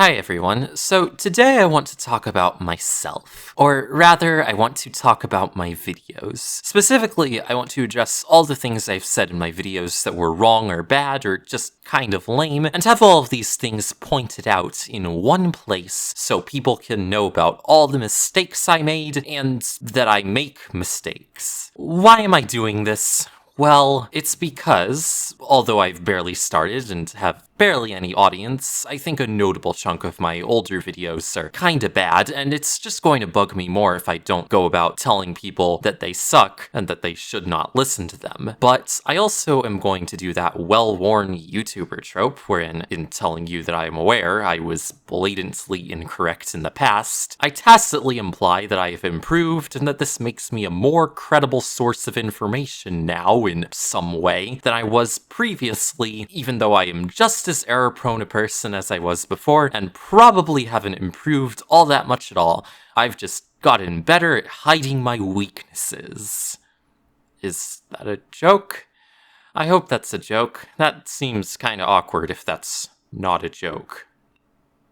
Hi everyone, so today I want to talk about myself. Or rather, I want to talk about my videos. Specifically, I want to address all the things I've said in my videos that were wrong or bad or just kind of lame, and have all of these things pointed out in one place so people can know about all the mistakes I made and that I make mistakes. Why am I doing this? Well, it's because, although I've barely started and have barely any audience, I think a notable chunk of my older videos are kinda bad, and it's just going to bug me more if I don't go about telling people that they suck and that they should not listen to them. But I also am going to do that well-worn YouTuber trope, wherein, in telling you that I am aware I was blatantly incorrect in the past, I tacitly imply that I have improved and that this makes me a more credible source of information now in some way than I was previously, even though I am just as error-prone a person as I was before, and probably haven't improved all that much at all. I've just gotten better at hiding my weaknesses. Is that a joke? I hope that's a joke. That seems kinda awkward if that's not a joke.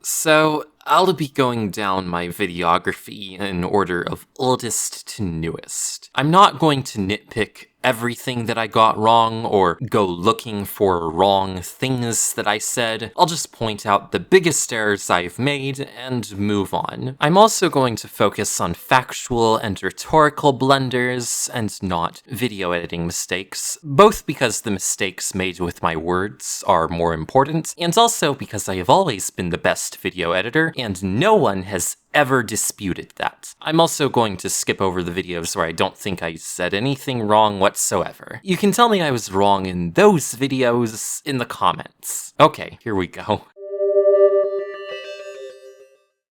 So, I'll be going down my videography in order of oldest to newest. I'm not going to nitpick everything that I got wrong, or go looking for wrong things that I said. I'll just point out the biggest errors I've made and move on. I'm also going to focus on factual and rhetorical blunders and not video editing mistakes, both because the mistakes made with my words are more important, and also because I have always been the best video editor, and no one has ever disputed that. I'm also going to skip over the videos where I don't think I said anything wrong whatsoever. You can tell me I was wrong in those videos in the comments. Okay, here we go.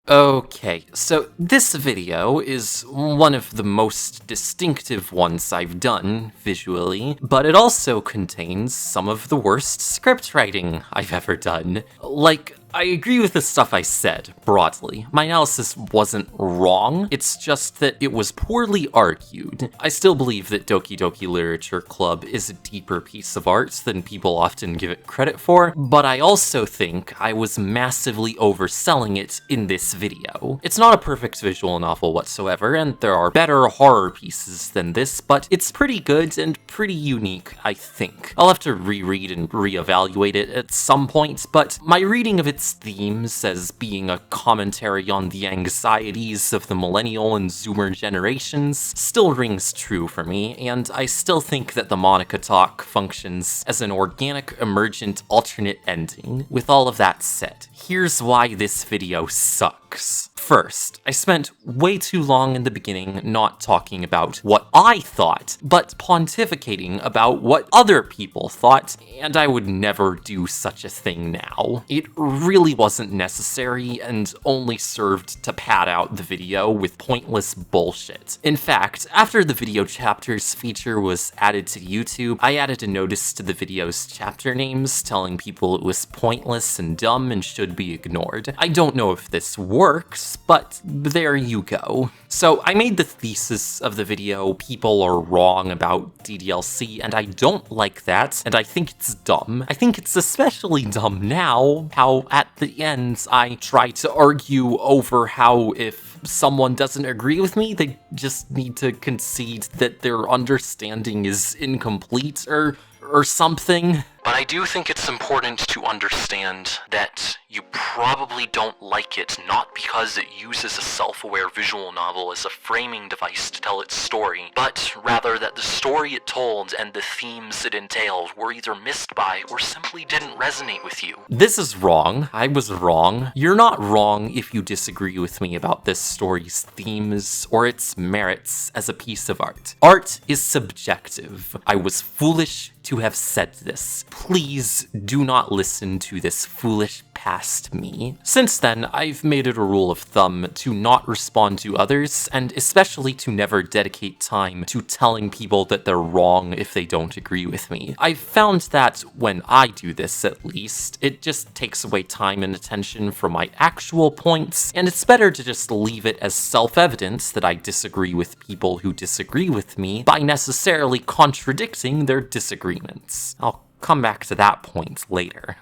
Okay, so this video is one of the most distinctive ones I've done, visually, but it also contains some of the worst script writing I've ever done. Like, I agree with the stuff I said, broadly. My analysis wasn't wrong, it's just that it was poorly argued. I still believe that Doki Doki Literature Club is a deeper piece of art than people often give it credit for, but I also think I was massively overselling it in this video. It's not a perfect visual novel whatsoever, and there are better horror pieces than this, but it's pretty good and pretty unique, I think. I'll have to reread and reevaluate it at some point, but my reading of its themes as being a commentary on the anxieties of the millennial and zoomer generations still rings true for me, and I still think that the Madoka talk functions as an organic, emergent, alternate ending. With all of that said, here's why this video sucks. First, I spent way too long in the beginning not talking about what I thought, but pontificating about what other people thought, and I would never do such a thing now. It really wasn't necessary and only served to pad out the video with pointless bullshit. In fact, after the video chapters feature was added to YouTube, I added a notice to the video's chapter names telling people it was pointless and dumb and should be ignored. I don't know if this works, but there you go. So I made the thesis of the video, people are wrong about DDLC, and I don't like that, and I think it's dumb. I think it's especially dumb now, how at the end I try to argue over how if someone doesn't agree with me, they just need to concede that their understanding is incomplete or something. But I do think it's important to understand that you probably don't like it, not because it uses a self-aware visual novel as a framing device to tell its story, but rather that the story it told and the themes it entailed were either missed by or simply didn't resonate with you. This is wrong. I was wrong. You're not wrong if you disagree with me about this story's themes or its merits as a piece of art. Art is subjective. I was foolish to have said this. Please do not listen to this foolish past me. Since then, I've made it a rule of thumb to not respond to others, and especially to never dedicate time to telling people that they're wrong if they don't agree with me. I've found that when I do this, at least, it just takes away time and attention from my actual points, and it's better to just leave it as self-evident that I disagree with people who disagree with me by necessarily contradicting their disagreements. I'll come back to that point later.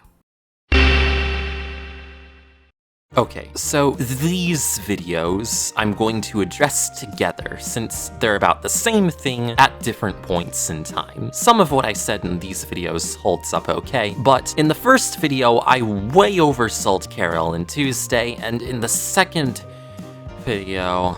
Okay, so these videos I'm going to address together since they're about the same thing at different points in time. Some of what I said in these videos holds up okay, but in the first video I way oversold Carole and Tuesday, and in the second video...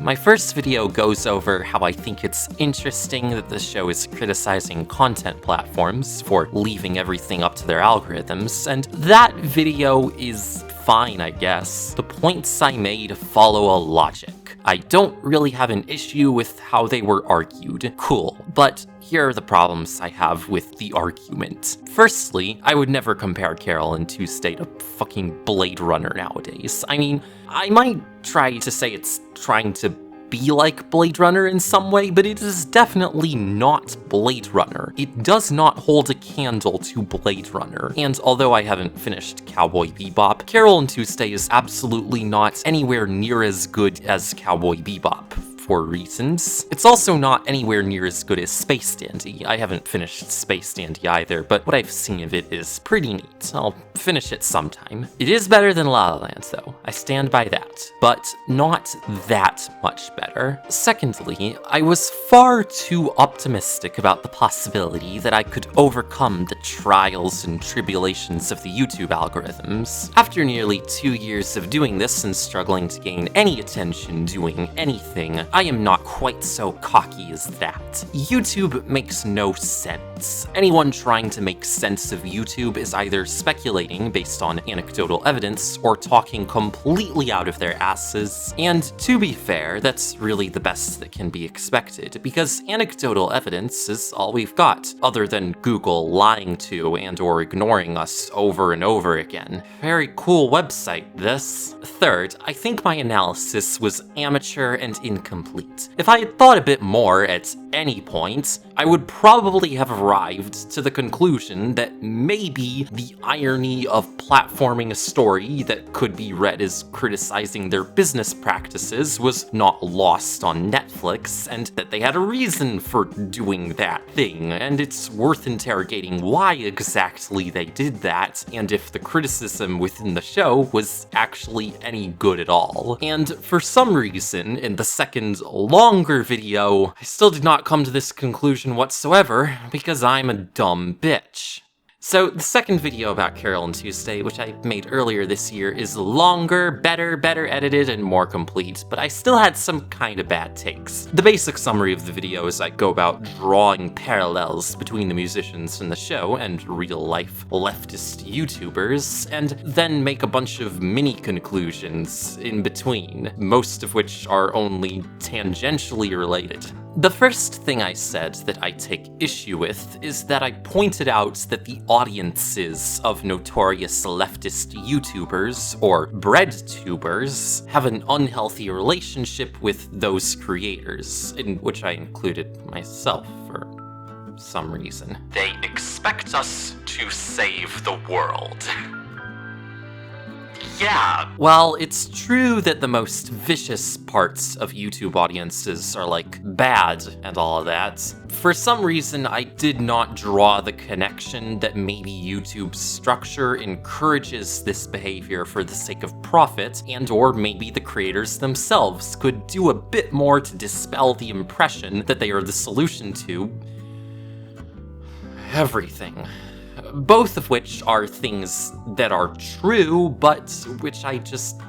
My first video goes over how I think it's interesting that the show is criticizing content platforms for leaving everything up to their algorithms, and that video is fine, I guess. The points I made follow a logic. I don't really have an issue with how they were argued. Cool, but here are the problems I have with the argument. Firstly, I would never compare Carole and Tuesday to fucking Blade Runner nowadays. I mean, I might try to say it's trying to be like Blade Runner in some way, but it is definitely not Blade Runner. It does not hold a candle to Blade Runner. And although I haven't finished Cowboy Bebop, Carole and Tuesday is absolutely not anywhere near as good as Cowboy Bebop. For reasons. It's also not anywhere near as good as Space Dandy. I haven't finished Space Dandy either, but what I've seen of it is pretty neat. I'll finish it sometime. It is better than La La Land, though. I stand by that, but not that much better. Secondly, I was far too optimistic about the possibility that I could overcome the trials and tribulations of the YouTube algorithms. After nearly 2 years of doing this and struggling to gain any attention doing anything, I am not quite so cocky as that. YouTube makes no sense. Anyone trying to make sense of YouTube is either speculating based on anecdotal evidence or talking completely out of their asses, and to be fair, that's really the best that can be expected, because anecdotal evidence is all we've got, other than Google lying to and or ignoring us over and over again. Very cool website, this. Third, I think my analysis was amateur and incomplete. If I had thought a bit more at any point, I would probably have arrived to the conclusion that maybe the irony of platforming a story that could be read as criticizing their business practices was not lost on Netflix, and that they had a reason for doing that thing, and it's worth interrogating why exactly they did that, and if the criticism within the show was actually any good at all. And for some reason, in the second longer video, I still did not come to this conclusion whatsoever, because I'm a dumb bitch. So the second video about Carole and Tuesday, which I made earlier this year, is longer, better edited, and more complete, but I still had some kinda bad takes. The basic summary of the video is I go about drawing parallels between the musicians in the show and real-life leftist YouTubers, and then make a bunch of mini-conclusions in between, most of which are only tangentially related. The first thing I said that I take issue with is that I pointed out that the audiences of notorious leftist YouTubers, or BreadTubers, have an unhealthy relationship with those creators, in which I included myself for some reason. They expect us to save the world. Yeah. While it's true that the most vicious parts of YouTube audiences are like bad and all of that, for some reason I did not draw the connection that maybe YouTube's structure encourages this behavior for the sake of profit, and or maybe the creators themselves could do a bit more to dispel the impression that they are the solution to everything. Both of which are things that are true, but which I just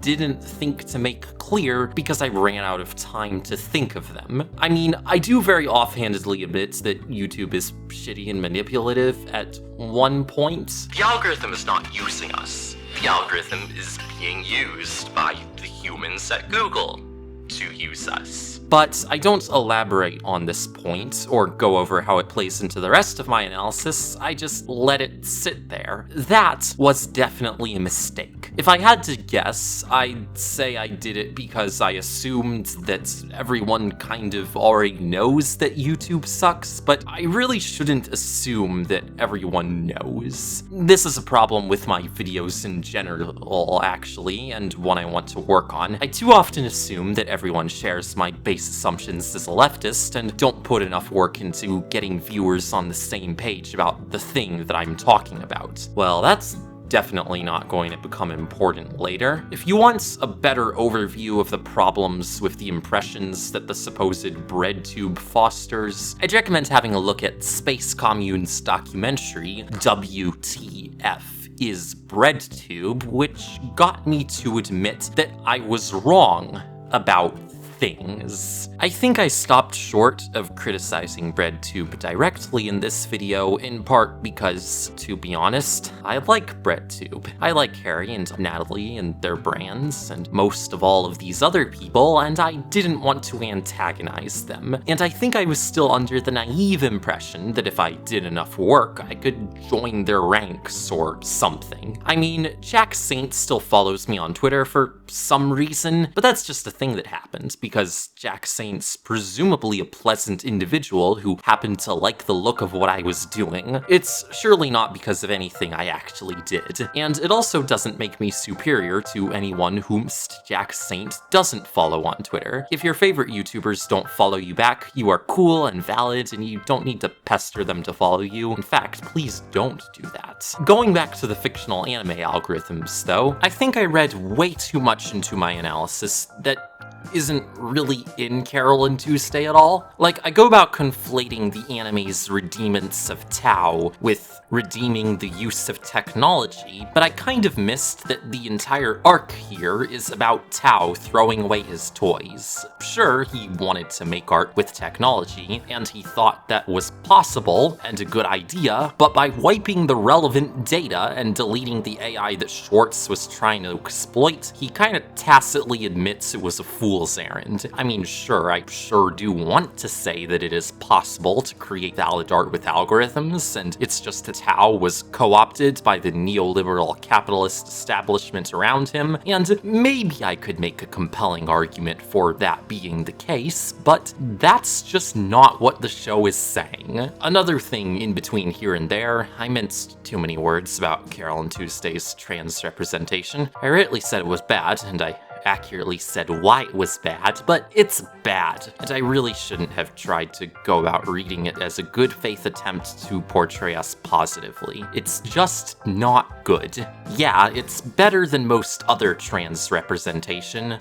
didn't think to make clear because I ran out of time to think of them. I mean, I do very offhandedly admit that YouTube is shitty and manipulative at one point. The algorithm is not using us. The algorithm is being used by the humans at Google to use us. But I don't elaborate on this point, or go over how it plays into the rest of my analysis, I just let it sit there. That was definitely a mistake. If I had to guess, I'd say I did it because I assumed that everyone kind of already knows that YouTube sucks, but I really shouldn't assume that everyone knows. This is a problem with my videos in general, actually, and one I want to work on. I too often assume that everyone shares my base assumptions as a leftist and don't put enough work into getting viewers on the same page about the thing that I'm talking about. Well, that's definitely not going to become important later. If you want a better overview of the problems with the impressions that the supposed BreadTube fosters, I'd recommend having a look at Space Commune's documentary, WTF is BreadTube, which got me to admit that I was wrong about things. I think I stopped short of criticizing BreadTube directly in this video, in part because, to be honest, I like BreadTube. I like Harry and Natalie and their brands, and most of all of these other people, and I didn't want to antagonize them. And I think I was still under the naive impression that if I did enough work, I could join their ranks or something. I mean, Jack Saint still follows me on Twitter for some reason, but that's just a thing that happens because Jack Saint's presumably a pleasant individual who happened to like the look of what I was doing. It's surely not because of anything I actually did, and it also doesn't make me superior to anyone whomst Jack Saint doesn't follow on Twitter. If your favorite YouTubers don't follow you back, you are cool and valid, and you don't need to pester them to follow you. In fact, please don't do that. Going back to the fictional anime algorithms, though, I think I read way too much into my analysis that isn't really in Carole Tuesday at all. Like, I go about conflating the anime's redeemance of Tao with redeeming the use of technology, but I kind of missed that the entire arc here is about Tao throwing away his toys. Sure, he wanted to make art with technology, and he thought that was possible and a good idea, but by wiping the relevant data and deleting the AI that Schwartz was trying to exploit, he kind of tacitly admits it was a fool's errand. I mean, sure, I sure do want to say that it is possible to create valid art with algorithms, and it's just that Tao was co-opted by the neoliberal capitalist establishment around him, and maybe I could make a compelling argument for that being the case, but that's just not what the show is saying. Another thing in between here and there, I minced too many words about Carole Tuesday's trans representation. I rightly said it was bad, and I accurately said why it was bad, but it's bad, and I really shouldn't have tried to go about reading it as a good faith attempt to portray us positively. It's just not good. Yeah, it's better than most other trans representation.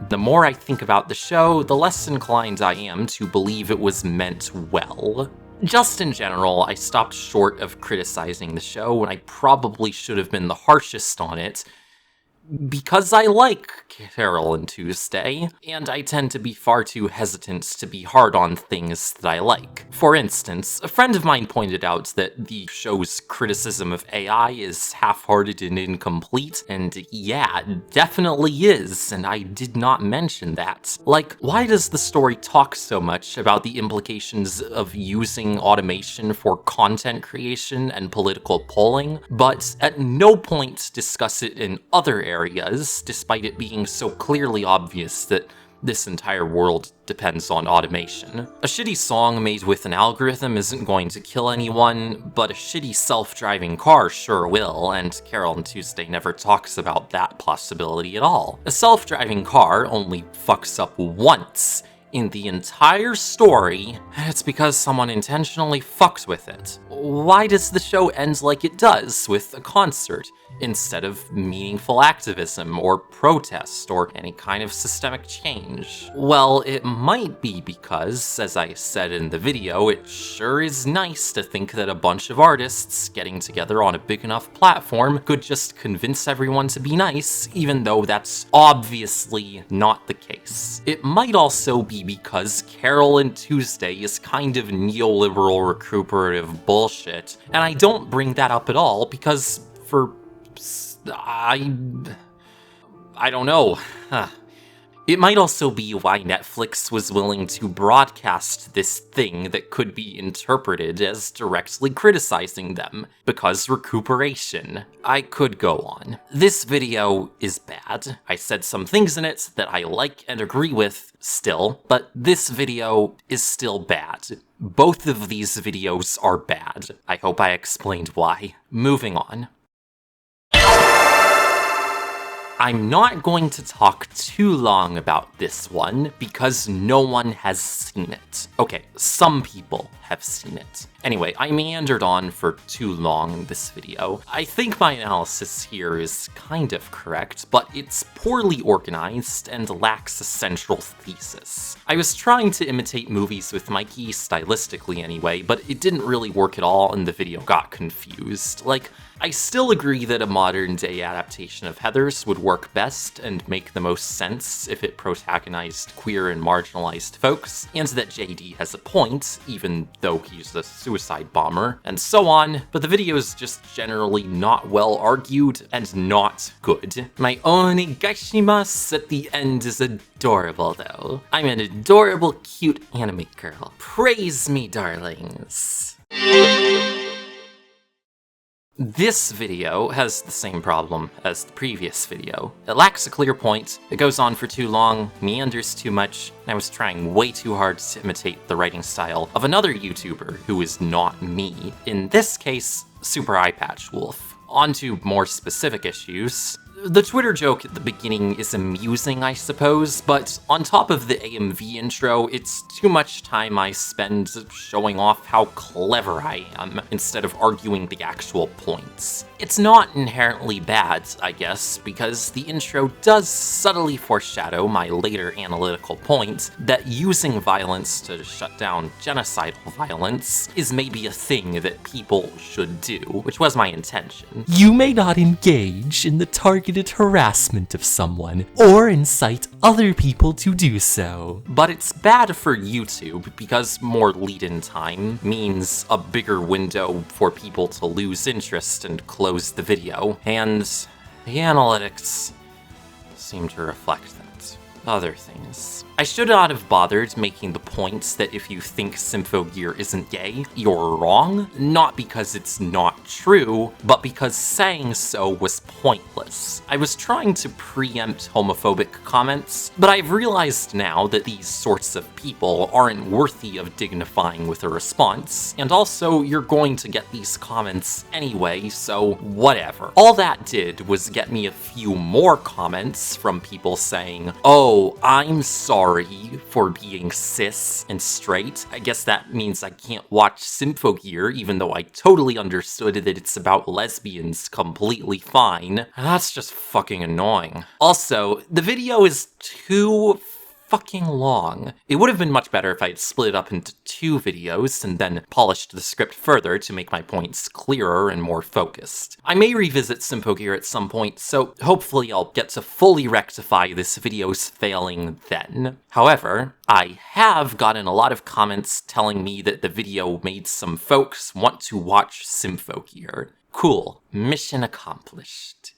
The more I think about the show, the less inclined I am to believe it was meant well. Just in general, I stopped short of criticizing the show when I probably should have been the harshest on it, because I like Carole Tuesday, and I tend to be far too hesitant to be hard on things that I like. For instance, a friend of mine pointed out that the show's criticism of AI is half-hearted and incomplete, and yeah, it definitely is, and I did not mention that. Like, why does the story talk so much about the implications of using automation for content creation and political polling, but at no point discuss it in other areas, despite it being so clearly obvious that this entire world depends on automation? A shitty song made with an algorithm isn't going to kill anyone, but a shitty self-driving car sure will, and Carole Tuesday never talks about that possibility at all. A self-driving car only fucks up once in the entire story, and it's because someone intentionally fucked with it. Why does the show end like it does, with a concert, instead of meaningful activism or protest or any kind of systemic change? Well, it might be because, as I said in the video, it sure is nice to think that a bunch of artists getting together on a big enough platform could just convince everyone to be nice, even though that's obviously not the case. It might also be because Carole Tuesday is kind of neoliberal recuperative bullshit, and I don't bring that up at all because I don't know. It might also be why Netflix was willing to broadcast this thing that could be interpreted as directly criticizing them, because recuperation. I could go on. This video is bad. I said some things in it that I like and agree with still, but this video is still bad. Both of these videos are bad. I hope I explained why. Moving on. I'm not going to talk too long about this one because no one has seen it. Okay, some people have seen it. Anyway, I meandered on for too long in this video. I think my analysis here is kind of correct, but it's poorly organized and lacks a central thesis. I was trying to imitate movies with Mikey, stylistically anyway, but it didn't really work at all and the video got confused. Like, I still agree that a modern-day adaptation of Heathers would work best and make the most sense if it protagonized queer and marginalized folks, and that JD has a point, even though he's a suicide bomber, and so on, but the video is just generally not well argued and not good. My onegashimasu at the end is adorable, though. I'm an adorable, cute anime girl. Praise me, darlings. This video has the same problem as the previous video. It lacks a clear point, it goes on for too long, meanders too much, and I was trying way too hard to imitate the writing style of another YouTuber who is not me. In this case, Super Eyepatch Wolf. On to more specific issues. The Twitter joke at the beginning is amusing, I suppose, but on top of the AMV intro, it's too much time I spend showing off how clever I am, instead of arguing the actual points. It's not inherently bad, I guess, because the intro does subtly foreshadow my later analytical point that using violence to shut down genocidal violence is maybe a thing that people should do, which was my intention. You may not engage in the targeted harassment of someone, or incite other people to do so. But it's bad for YouTube because more lead-in time means a bigger window for people to lose interest and close the video, and the analytics seem to reflect that. Other things. I should not have bothered making the point that if you think Symphogear isn't gay, you're wrong, not because it's not true, but because saying so was pointless. I was trying to preempt homophobic comments, but I've realized now that these sorts of people aren't worthy of dignifying with a response, and also you're going to get these comments anyway, so whatever. All that did was get me a few more comments from people saying, "Oh, I'm sorry for being cis and straight. I guess that means I can't watch Symphogear, even though I totally understood that it's about lesbians completely fine." That's just fucking annoying. Also, the video is too fucking long. It would have been much better if I had split it up into 2 videos and then polished the script further to make my points clearer and more focused. I may revisit Symphogear at some point, so hopefully I'll get to fully rectify this video's failing then. However, I have gotten a lot of comments telling me that the video made some folks want to watch Symphogear. Cool. Mission accomplished.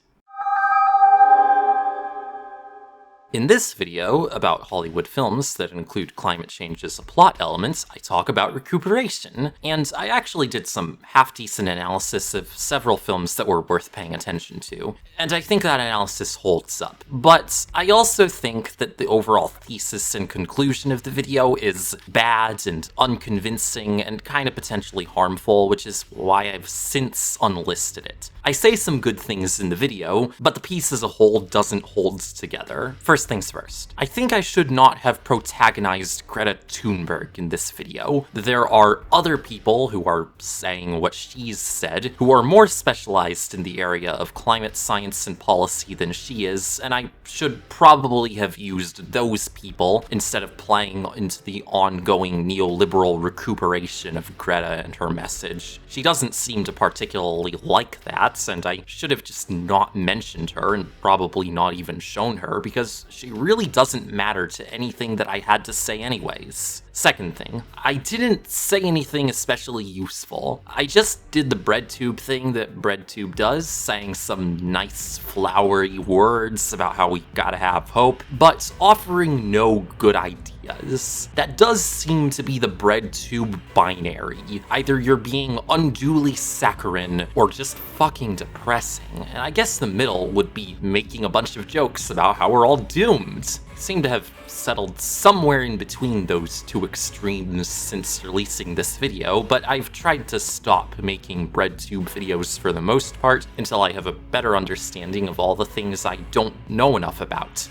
In this video, about Hollywood films that include climate change as a plot element, I talk about recuperation, and I actually did some half-decent analysis of several films that were worth paying attention to, and I think that analysis holds up. But I also think that the overall thesis and conclusion of the video is bad and unconvincing and kind of potentially harmful, which is why I've since unlisted it. I say some good things in the video, but the piece as a whole doesn't hold together. First things first. I think I should not have protagonized Greta Thunberg in this video. There are other people who are saying what she's said, who are more specialized in the area of climate science and policy than she is, and I should probably have used those people instead of playing into the ongoing neoliberal recuperation of Greta and her message. She doesn't seem to particularly like that, and I should have just not mentioned her and probably not even shown her, because she really doesn't matter to anything that I had to say anyways. Second thing, I didn't say anything especially useful. I just did the BreadTube thing that BreadTube does, saying some nice flowery words about how we gotta have hope, but offering no good ideas. That does seem to be the BreadTube binary. Either you're being unduly saccharine or just fucking depressing, and I guess the middle would be making a bunch of jokes about how we're all doomed. Seem to have settled somewhere in between those 2 extremes since releasing this video, but I've tried to stop making BreadTube videos for the most part until I have a better understanding of all the things I don't know enough about.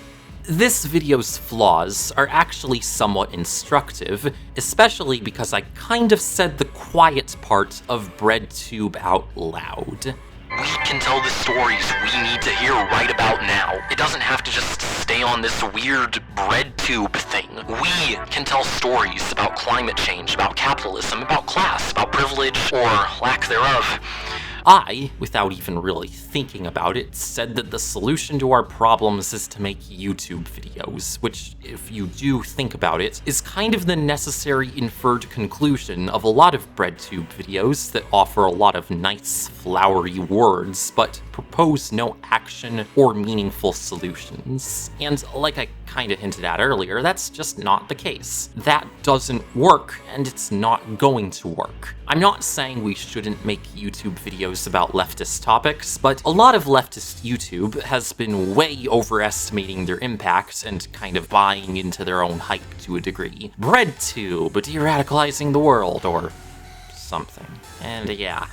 This video's flaws are actually somewhat instructive, especially because I kind of said the quiet part of BreadTube out loud. We can tell the stories we need to hear right about now. It doesn't have to just stay on this weird BreadTube thing. We can tell stories about climate change, about capitalism, about class, about privilege, or lack thereof. I, without even really thinking about it, said that the solution to our problems is to make YouTube videos, which, if you do think about it, is kind of the necessary inferred conclusion of a lot of BreadTube videos that offer a lot of nice, flowery words, but propose no action or meaningful solutions. And like I kinda hinted at earlier, that's just not the case. That doesn't work, and it's not going to work. I'm not saying we shouldn't make YouTube videos about leftist topics, but a lot of leftist YouTube has been way overestimating their impact and kind of buying into their own hype to a degree. BreadTube, de-radicalizing the world, or something. And yeah,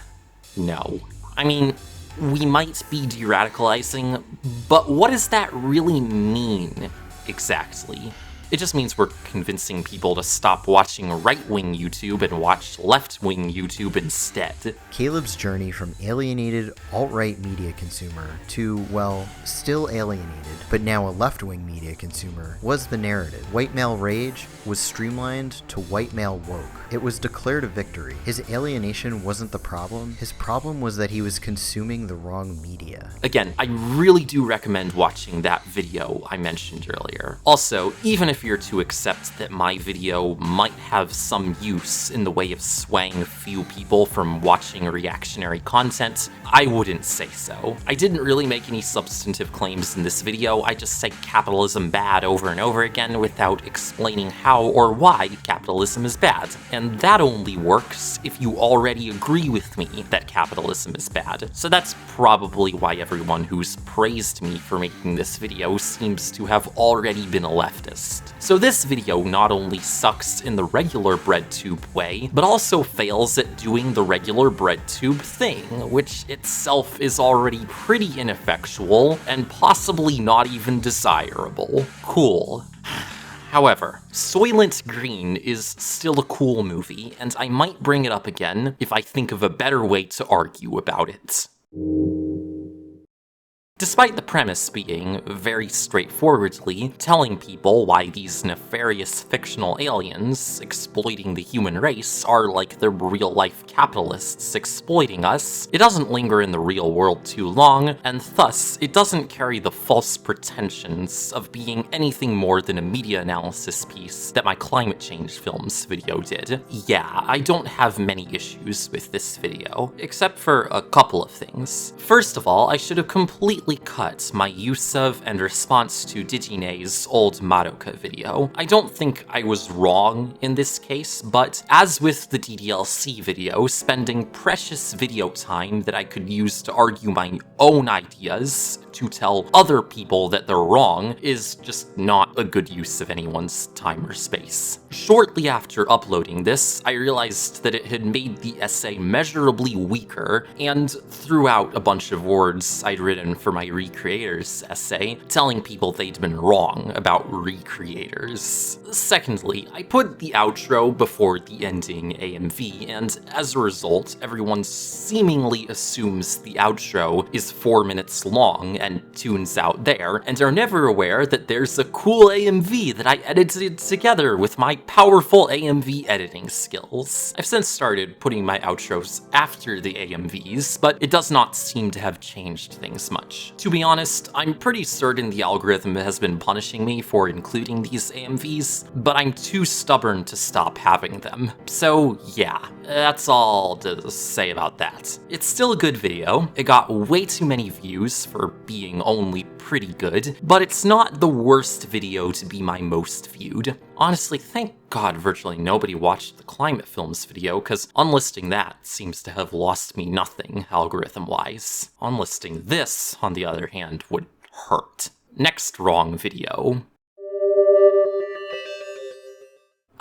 no. I mean, we might be de-radicalizing, but what does that really mean exactly? It just means we're convincing people to stop watching right-wing YouTube and watch left-wing YouTube instead. Caleb's journey from alienated alt-right media consumer to, well, still alienated, but now a left-wing media consumer, was the narrative. White male rage was streamlined to white male woke. It was declared a victory. His alienation wasn't the problem. His problem was that he was consuming the wrong media. Again, I really do recommend watching that video I mentioned earlier. Also, even if you're to accept that my video might have some use in the way of swaying a few people from watching reactionary content, I wouldn't say so. I didn't really make any substantive claims in this video, I just say capitalism bad over and over again without explaining how or why capitalism is bad. And that only works if you already agree with me that capitalism is bad. So that's probably why everyone who's praised me for making this video seems to have already been a leftist. So this video not only sucks in the regular BreadTube way, but also fails at doing the regular BreadTube thing, which itself is already pretty ineffectual and possibly not even desirable. Cool. However, Soylent Green is still a cool movie, and I might bring it up again if I think of a better way to argue about it. Despite the premise being, very straightforwardly, telling people why these nefarious fictional aliens exploiting the human race are like the real-life capitalists exploiting us, it doesn't linger in the real world too long, and thus, it doesn't carry the false pretensions of being anything more than a media analysis piece that my climate change films video did. Yeah, I don't have many issues with this video, except for a couple of things. First of all, I should have completely cut my use of and response to Digine's old Madoka video. I don't think I was wrong in this case, but as with the DDLC video, spending precious video time that I could use to argue my own ideas to tell other people that they're wrong is just not a good use of anyone's time or space. Shortly after uploading this, I realized that it had made the essay measurably weaker, and threw out a bunch of words I'd written for my Recreators essay, telling people they'd been wrong about Recreators. Secondly, I put the outro before the ending AMV, and as a result, everyone seemingly assumes the outro is 4 minutes long and tunes out there, and are never aware that there's a cool AMV that I edited together with my powerful AMV editing skills. I've since started putting my outros after the AMVs, but it does not seem to have changed things much. To be honest, I'm pretty certain the algorithm has been punishing me for including these AMVs, but I'm too stubborn to stop having them. So yeah, that's all to say about that. It's still a good video, it got way too many views for being only pretty good, but it's not the worst video to be my most viewed. Honestly, thank God virtually nobody watched the climate films video, because unlisting that seems to have lost me nothing algorithm-wise. Unlisting this, on the other hand, would hurt. Next wrong video.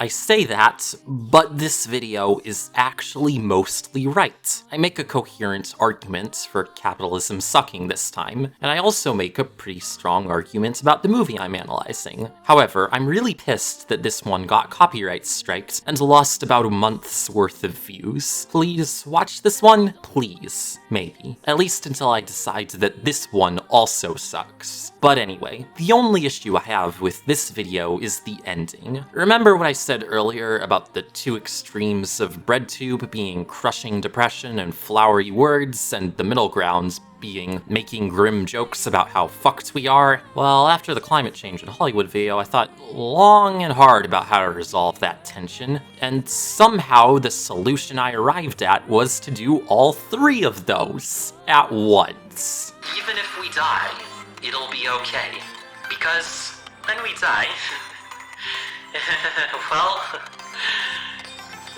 I say that, but this video is actually mostly right. I make a coherent argument for capitalism sucking this time, and I also make a pretty strong argument about the movie I'm analyzing. However, I'm really pissed that this one got copyright striked and lost about a month's worth of views. Please watch this one? Please. Maybe. At least until I decide that this one also sucks. But anyway, the only issue I have with this video is the ending. Remember what I said earlier about the two extremes of BreadTube being crushing depression and flowery words, and the middle ground being making grim jokes about how fucked we are? Well, after the climate change in Hollywood video, I thought long and hard about how to resolve that tension, and somehow the solution I arrived at was to do all three of those at once. Even if we die, it'll be okay. Because when we die, well,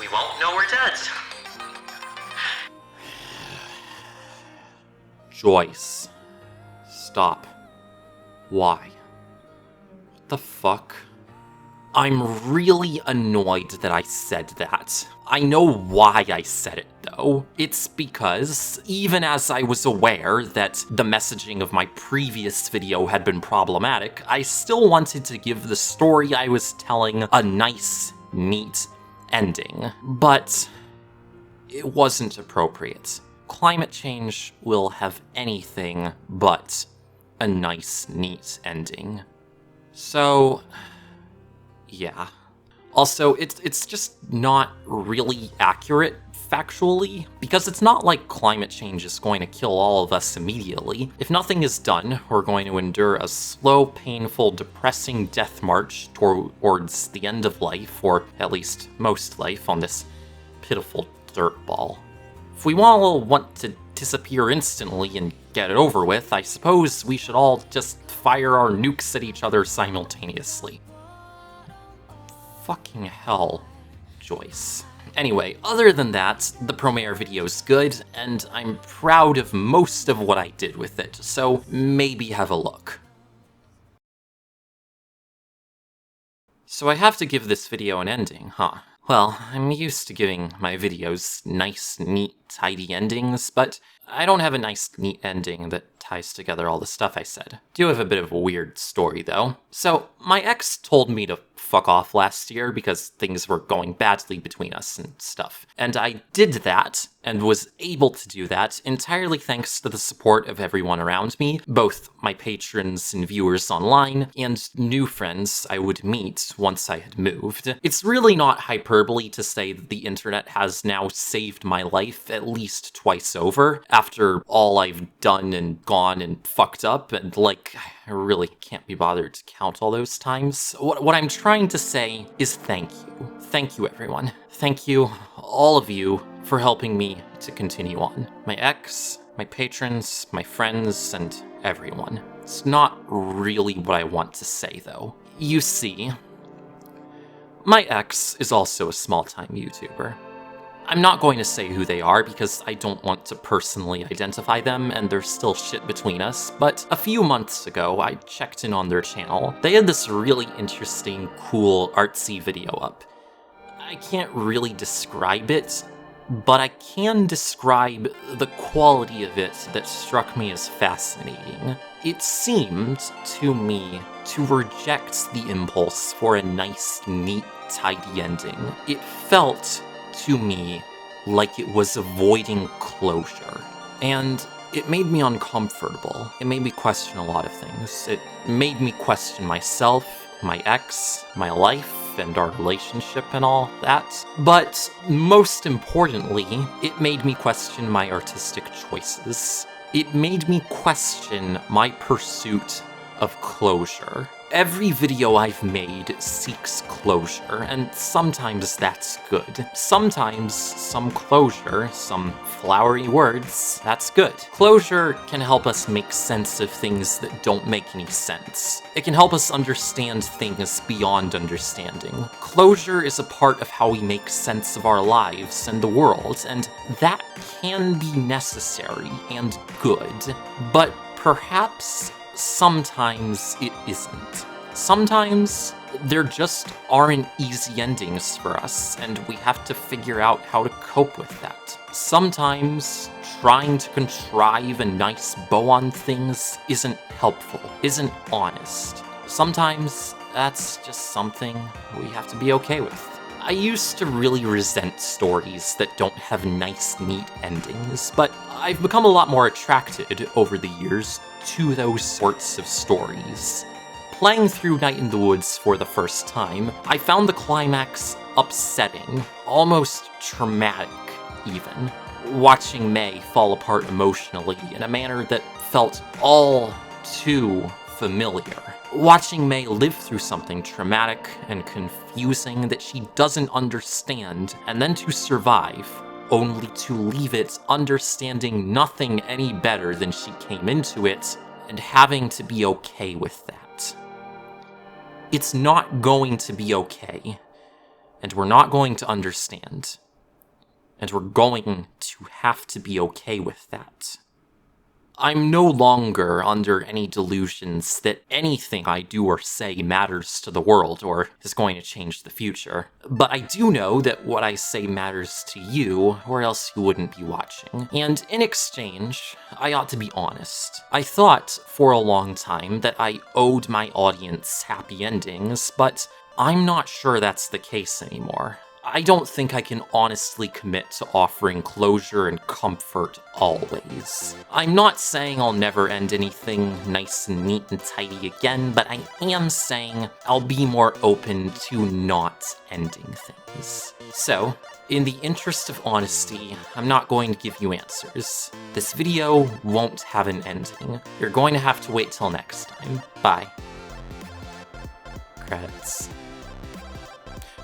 we won't know we're dead. Joyce. Stop. Why? What the fuck? I'm really annoyed that I said that. I know why I said it, though. It's because, even as I was aware that the messaging of my previous video had been problematic, I still wanted to give the story I was telling a nice, neat ending. But it wasn't appropriate. Climate change will have anything but a nice, neat ending. So, yeah. Also, it's just not really accurate factually, because it's not like climate change is going to kill all of us immediately. If nothing is done, we're going to endure a slow, painful, depressing death march towards the end of life, or at least most life, on this pitiful dirt ball. If we all want to disappear instantly and get it over with, I suppose we should all just fire our nukes at each other simultaneously. Fucking hell, Joyce. Anyway, other than that, the Promare video's good, and I'm proud of most of what I did with it, so maybe have a look. So I have to give this video an ending, huh? Well, I'm used to giving my videos nice, neat, tidy endings, but I don't have a nice, neat ending that ties together all the stuff I said. Do have a bit of a weird story, though. So, my ex told me to fuck off last year because things were going badly between us and stuff. And I did that, and was able to do that entirely thanks to the support of everyone around me, both my patrons and viewers online, and new friends I would meet once I had moved. It's really not hyperbole to say that the internet has now saved my life at least twice over, after all I've done and gone and fucked up, and like, I really can't be bothered to count all those times. What I'm trying to say is thank you. Thank you, everyone. Thank you, all of you, for helping me to continue on. My ex, my patrons, my friends, and everyone. It's not really what I want to say, though. You see, my ex is also a small-time YouTuber. I'm not going to say who they are because I don't want to personally identify them, and there's still shit between us, but a few months ago I checked in on their channel. They had this really interesting, cool, artsy video up. I can't really describe it, but I can describe the quality of it that struck me as fascinating. It seemed to me to reject the impulse for a nice, neat, tidy ending. It felt to me like it was avoiding closure. And it made me uncomfortable. It made me question a lot of things. It made me question myself, my ex, my life, and our relationship and all that. But most importantly, it made me question my artistic choices. It made me question my pursuit of closure. Every video I've made seeks closure, and sometimes that's good. Sometimes some closure, some flowery words, that's good. Closure can help us make sense of things that don't make any sense. It can help us understand things beyond understanding. Closure is a part of how we make sense of our lives and the world, and that can be necessary and good. But perhaps sometimes it isn't. Sometimes There just aren't easy endings for us, and we have to figure out how to cope with that. Sometimes trying to contrive a nice bow on things isn't helpful, isn't honest. Sometimes that's just something we have to be okay with. I used to really resent stories that don't have nice, neat endings, but I've become a lot more attracted over the years to those sorts of stories. Playing through Night in the Woods for the first time, I found the climax upsetting, almost traumatic even. Watching May fall apart emotionally in a manner that felt all too familiar. Watching May live through something traumatic and confusing that she doesn't understand, and then to survive, only to leave it understanding nothing any better than she came into it, and having to be okay with that. It's not going to be okay, and we're not going to understand, and we're going to have to be okay with that. I'm no longer under any delusions that anything I do or say matters to the world or is going to change the future. But I do know that what I say matters to you, or else you wouldn't be watching. And in exchange, I ought to be honest. I thought for a long time that I owed my audience happy endings, but I'm not sure that's the case anymore. I don't think I can honestly commit to offering closure and comfort always. I'm not saying I'll never end anything nice and neat and tidy again, but I am saying I'll be more open to not ending things. So, in the interest of honesty, I'm not going to give you answers. This video won't have an ending. You're going to have to wait till next time. Bye. Credits.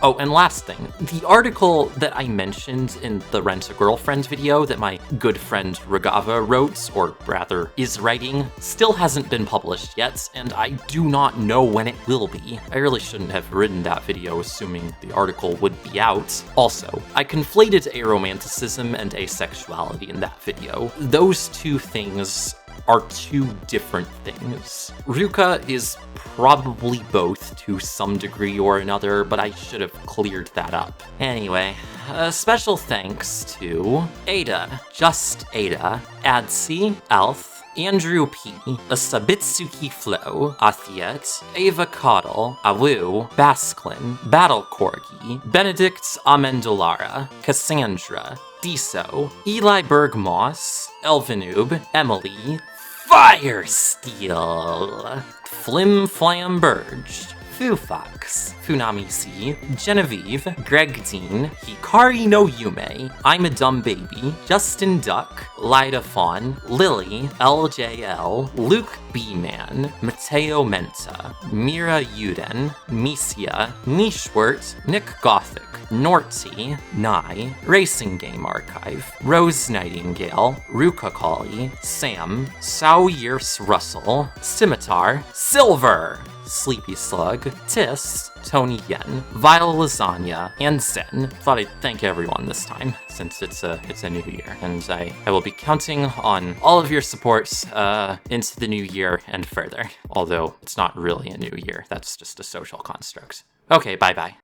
Oh, and last thing, the article that I mentioned in the Rent a Girlfriend video that my good friend Raghava wrote, or rather is writing, still hasn't been published yet, and I do not know when it will be. I really shouldn't have written that video assuming the article would be out. Also, I conflated aromanticism and asexuality in that video. Those two things are two different things. Ruka is probably both to some degree or another, but I should have cleared that up. Anyway, special thanks to Ada, Just Ada, Adsy, Alf, Andrew P, Sabitsuki Flo, Athiet, Ava Coddle, Awu, Basklin, Battle Corgi, Benedict Amendolara, Cassandra, Diso, Eli Bergmoss, Elvinoob, Emily, Firesteel, Flim Flam Burge, Fufox, Funami-C, Genevieve, Greg Dean, Hikari no Yume, I'm a Dumb Baby, Justin Duck, Lida Fawn, Lily, LJL, Luke B-Man, Mateo Menta, Mira Uden, Misia, Nishwert, Nick Gothic, Norty, Nye, Racing Game Archive, Rose Nightingale, Ruka Kali, Sam, Sauyirs Russell, Scimitar, Silver, Sleepy Slug, Tis, Tony Yen, Vile Lasagna, and Zen. Thought I'd thank everyone this time, since it's a new year, and I will be counting on all of your support into the new year and further. Although it's not really a new year, that's just a social construct. Okay, bye-bye.